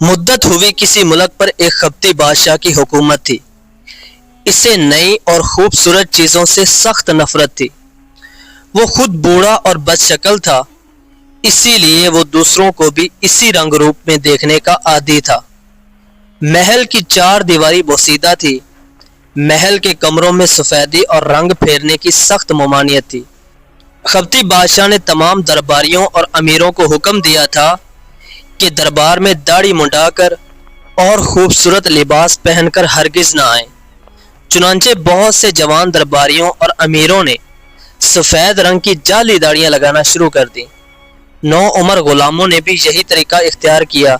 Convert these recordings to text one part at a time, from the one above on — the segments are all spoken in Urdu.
مدت ہوئی کسی ملک پر ایک خبتی بادشاہ کی حکومت تھی۔ اسے نئی اور خوبصورت چیزوں سے سخت نفرت تھی۔ وہ خود بوڑھا اور بد شکل تھا، اسی لیے وہ دوسروں کو بھی اسی رنگ روپ میں دیکھنے کا عادی تھا۔ محل کی چار دیواری بوسیدہ تھی۔ محل کے کمروں میں سفیدی اور رنگ پھیرنے کی سخت ممانعت تھی۔ خبتی بادشاہ نے تمام درباریوں اور امیروں کو حکم دیا تھا کہ دربار میں داڑھی منڈا کر اور خوبصورت لباس پہن کر ہرگز نہ آئیں۔ چنانچہ بہت سے جوان درباریوں اور امیروں نے سفید رنگ کی جعلی داڑیاں لگانا شروع کر دیں۔ نو عمر غلاموں نے بھی یہی طریقہ اختیار کیا۔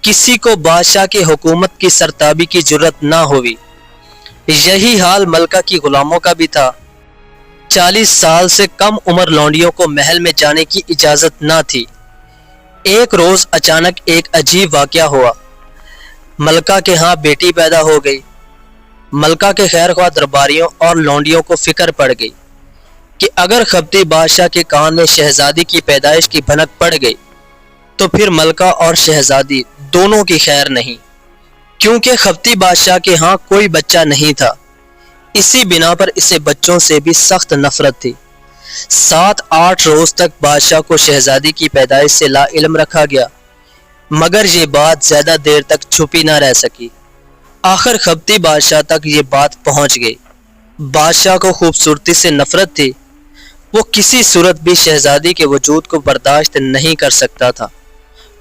کسی کو بادشاہ کی حکومت کی سرتابی کی جرت نہ ہوئی۔ یہی حال ملکہ کی غلاموں کا بھی تھا۔ 40 سال سے کم عمر لونڈیوں کو محل میں جانے کی اجازت نہ تھی۔ ایک روز اچانک ایک عجیب واقعہ ہوا۔ ملکہ کے ہاں بیٹی پیدا ہو گئی۔ ملکہ کے خیر خواہ درباریوں اور لونڈیوں کو فکر پڑ گئی کہ اگر خبتی بادشاہ کے کان میں شہزادی کی پیدائش کی بھنک پڑ گئی تو پھر ملکہ اور شہزادی دونوں کی خیر نہیں، کیونکہ خبتی بادشاہ کے ہاں کوئی بچہ نہیں تھا۔ اسی بنا پر اسے بچوں سے بھی سخت نفرت تھی۔ 7-8 روز تک بادشاہ کو شہزادی کی پیدائش سے لا علم رکھا گیا، مگر یہ بات زیادہ دیر تک چھپی نہ رہ سکی۔ آخر خبتی بادشاہ تک یہ بات پہنچ گئی۔ بادشاہ کو خوبصورتی سے نفرت تھی۔ وہ کسی صورت بھی شہزادی کے وجود کو برداشت نہیں کر سکتا تھا،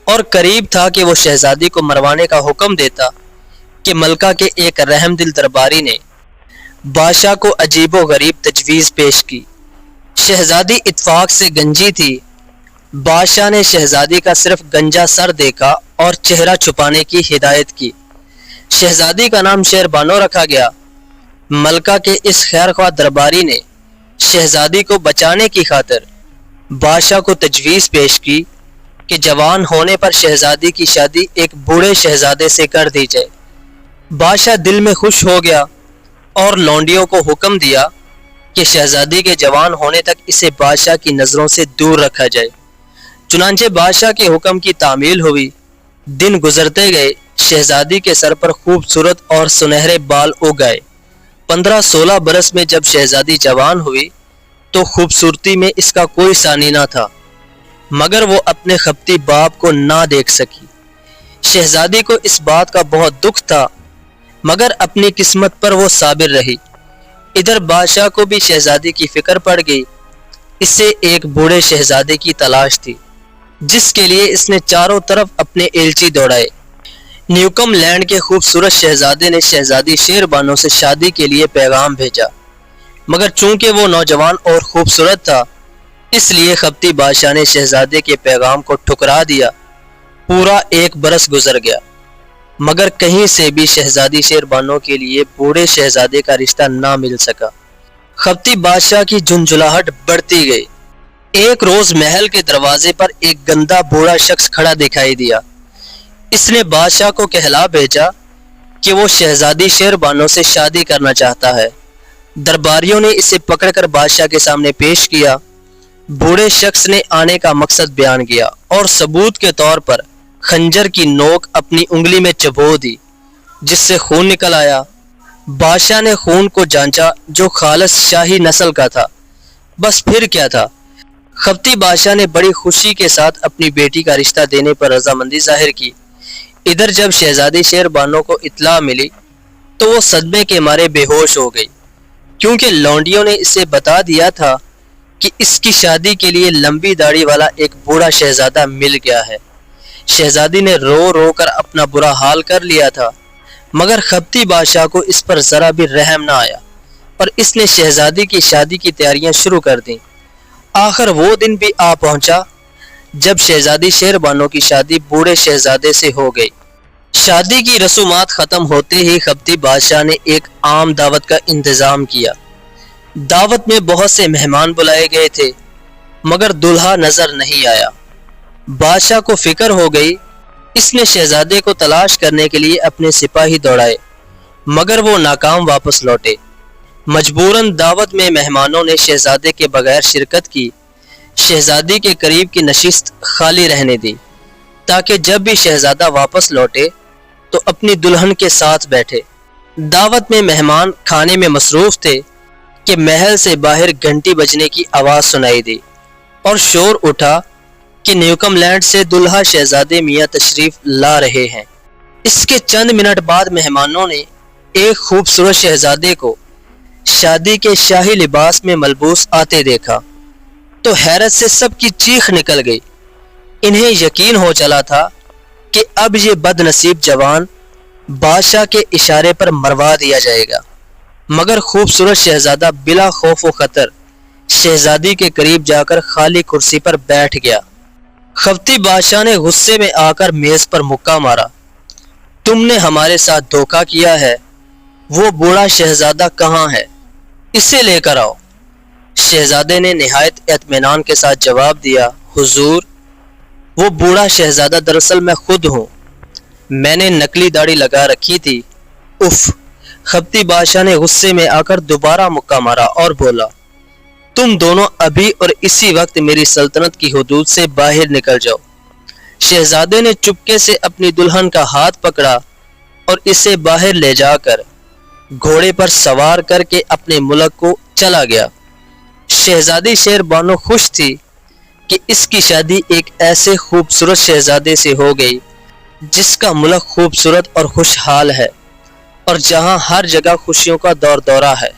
اور قریب تھا کہ وہ شہزادی کو مروانے کا حکم دیتا کہ ملکہ کے ایک رحم دل درباری نے بادشاہ کو عجیب و غریب تجویز پیش کی۔ شہزادی اتفاق سے گنجی تھی۔ بادشاہ نے شہزادی کا صرف گنجا سر دیکھا اور چہرہ چھپانے کی ہدایت کی۔ شہزادی کا نام شہربانو رکھا گیا۔ ملکہ کے اس خیر خواہ درباری نے شہزادی کو بچانے کی خاطر بادشاہ کو تجویز پیش کی کہ جوان ہونے پر شہزادی کی شادی ایک بوڑھے شہزادے سے کر دی جائے۔ بادشاہ دل میں خوش ہو گیا اور لونڈیوں کو حکم دیا کہ شہزادی کے جوان ہونے تک اسے بادشاہ کی نظروں سے دور رکھا جائے۔ چنانچہ بادشاہ کے حکم کی تعمیل ہوئی۔ دن گزرتے گئے، شہزادی کے سر پر خوبصورت اور سنہرے بال اگ گئے۔ 15-16 برس میں جب شہزادی جوان ہوئی تو خوبصورتی میں اس کا کوئی ثانی نہ تھا، مگر وہ اپنے خبتی باپ کو نہ دیکھ سکی۔ شہزادی کو اس بات کا بہت دکھ تھا، مگر اپنی قسمت پر وہ صابر رہی۔ ادھر بادشاہ کو بھی شہزادی کی فکر پڑ گئی۔ اسے ایک بوڑھے شہزادے کی تلاش تھی، جس کے لیے اس نے چاروں طرف اپنے ایلچی دوڑائے۔ نیوکم لینڈ کے خوبصورت شہزادے نے شہزادی شہربانو سے شادی کے لیے پیغام بھیجا، مگر چونکہ وہ نوجوان اور خوبصورت تھا، اس لیے خبتی بادشاہ نے شہزادے کے پیغام کو ٹھکرا دیا۔ پورا 1 برس گزر گیا، مگر کہیں سے بھی شہزادی شہربانو کے لیے بوڑھے شہزادے کا رشتہ نہ مل سکا۔ خبتی بادشاہ کی جھنجھلاہٹ بڑھتی گئی۔ ایک روز محل کے دروازے پر ایک گندا بوڑھا شخص کھڑا دکھائی دیا۔ اس نے بادشاہ کو کہلا بھیجا کہ وہ شہزادی شہربانو سے شادی کرنا چاہتا ہے۔ درباریوں نے اسے پکڑ کر بادشاہ کے سامنے پیش کیا۔ بوڑھے شخص نے آنے کا مقصد بیان کیا اور ثبوت کے طور پر خنجر کی نوک اپنی انگلی میں چبو دی، جس سے خون نکل آیا۔ بادشاہ نے خون کو جانچا جو خالص شاہی نسل کا تھا۔ بس پھر کیا تھا، خبتی بادشاہ نے بڑی خوشی کے ساتھ اپنی بیٹی کا رشتہ دینے پر رضامندی ظاہر کی۔ ادھر جب شہزادی شہربانو کو اطلاع ملی تو وہ صدمے کے مارے بے ہوش ہو گئی، کیونکہ لونڈیوں نے اسے بتا دیا تھا کہ اس کی شادی کے لیے لمبی داڑھی والا ایک بوڑھا شہزادہ مل گیا ہے۔ شہزادی نے رو رو کر اپنا برا حال کر لیا تھا، مگر خبتی بادشاہ کو اس پر ذرا بھی رحم نہ آیا اور اس نے شہزادی کی شادی کی تیاریاں شروع کر دیں۔ آخر وہ دن بھی آ پہنچا جب شہزادی شہربانو کی شادی بوڑھے شہزادے سے ہو گئی۔ شادی کی رسومات ختم ہوتے ہی خبتی بادشاہ نے ایک عام دعوت کا انتظام کیا۔ دعوت میں بہت سے مہمان بلائے گئے تھے، مگر دلہا نظر نہیں آیا۔ بادشاہ کو فکر ہو گئی۔ اس نے شہزادے کو تلاش کرنے کے لیے اپنے سپاہی دوڑائے، مگر وہ ناکام واپس لوٹے۔ مجبوراً دعوت میں مہمانوں نے شہزادے کے بغیر شرکت کی۔ شہزادی کے قریب کی نشست خالی رہنے دی۔ تاکہ جب بھی شہزادہ واپس لوٹے تو اپنی دلہن کے ساتھ بیٹھے۔ دعوت میں مہمان کھانے میں مصروف تھے کہ محل سے باہر گھنٹی بجنے کی آواز سنائی دی اور شور اٹھا کہ نیوکم لینڈ سے دلہا شہزادے میاں تشریف لا رہے ہیں۔ اس کے چند منٹ بعد مہمانوں نے ایک خوبصورت شہزادے کو شادی کے شاہی لباس میں ملبوس آتے دیکھا تو حیرت سے سب کی چیخ نکل گئی۔ انہیں یقین ہو چلا تھا کہ اب یہ بد نصیب جوان بادشاہ کے اشارے پر مروا دیا جائے گا، مگر خوبصورت شہزادہ بلا خوف و خطر شہزادی کے قریب جا کر خالی کرسی پر بیٹھ گیا۔ خفتی بادشاہ نے غصے میں آ کر میز پر مکہ مارا۔ تم نے ہمارے ساتھ دھوکہ کیا ہے، وہ بوڑھا شہزادہ کہاں ہے؟ اسے لے کر آؤ۔ شہزادے نے نہایت اطمینان کے ساتھ جواب دیا، حضور وہ بوڑھا شہزادہ دراصل میں خود ہوں، میں نے نکلی داڑھی لگا رکھی تھی۔ اف! خفتی بادشاہ نے غصے میں آ کر دوبارہ مکہ مارا اور بولا، تم دونوں ابھی اور اسی وقت میری سلطنت کی حدود سے باہر نکل جاؤ۔ شہزادے نے چپکے سے اپنی دلہن کا ہاتھ پکڑا اور اسے باہر لے جا کر گھوڑے پر سوار کر کے اپنے ملک کو چلا گیا۔ شہزادی شیر بانو خوش تھی کہ اس کی شادی ایک ایسے خوبصورت شہزادے سے ہو گئی جس کا ملک خوبصورت اور خوشحال ہے اور جہاں ہر جگہ خوشیوں کا دور دورہ ہے۔